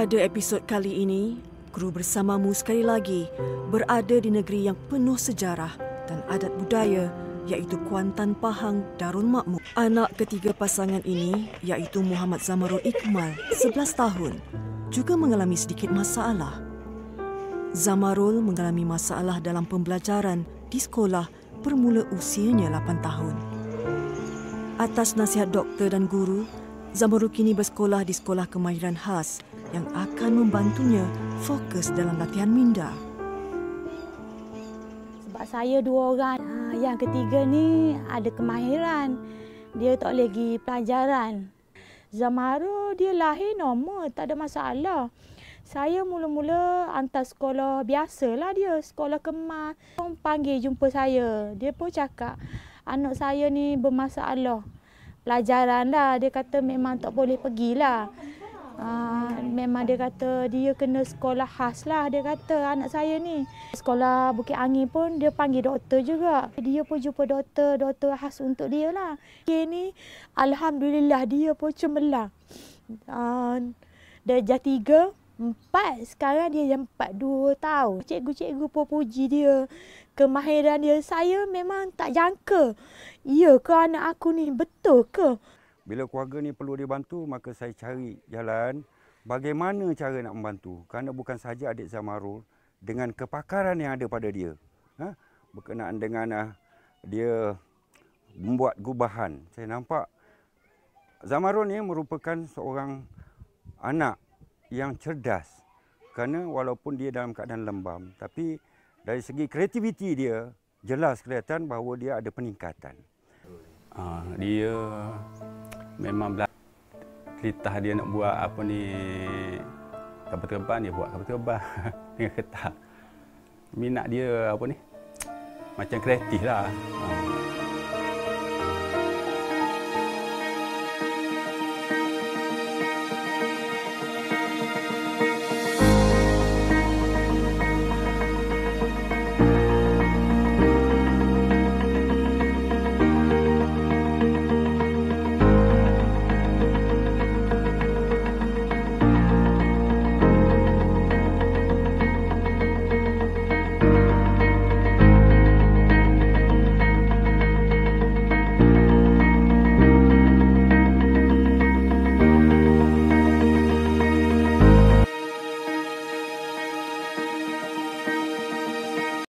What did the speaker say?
Pada episod kali ini, kru bersamamu sekali lagi berada di negeri yang penuh sejarah dan adat budaya iaitu Kuantan Pahang Darul Makmur. Anak ketiga pasangan ini iaitu Muhammad Zamarul Iqmal, 11 tahun, juga mengalami sedikit masalah. Zamarul mengalami masalah dalam pembelajaran di sekolah bermula usianya 8 tahun. Atas nasihat doktor dan guru, Zamarul kini bersekolah di Sekolah Kemahiran Khas yang akan membantunya fokus dalam latihan minda. Sebab saya dua orang, yang ketiga ni ada kemahiran. Dia tak boleh pergi pelajaran. Zamarul dia lahir normal, tak ada masalah. Saya mula-mula hantar sekolah biasalah dia, sekolah kemas. Orang panggil jumpa saya. Dia pun cakap, anak saya ni bermasalah. Pelajaran dah, dia kata memang tak boleh pergilah. Memang dia kata dia kena sekolah khas lah, dia kata anak saya ni. Sekolah Bukit Angin pun dia panggil doktor juga. Dia pun jumpa doktor khas untuk dia lah. Dia ni alhamdulillah dia pun cemerlang. Darjah 3, 4, sekarang dia yang 4, 2 tahun. Cikgu-cikgu pun puji dia. Kemahiran dia, saya memang tak jangka. Ya ke anak aku ni, betul ke? Bila keluarga ni perlu dibantu, maka saya cari jalan bagaimana cara nak membantu. Kerana bukan sahaja adik Zamarul dengan kepakaran yang ada pada dia. Berkenaan dengan dia membuat gubahan. Saya nampak Zamarul ni merupakan seorang anak yang cerdas. Kerana walaupun dia dalam keadaan lembam, tapi dari segi kreativiti dia, jelas kelihatan bahawa dia ada peningkatan. Dia memang kelitah dia nak buat apa ni, kapal terbang, dia buat kapal terbang dengan kertas. Minat dia apa ni, macam kreatif lah.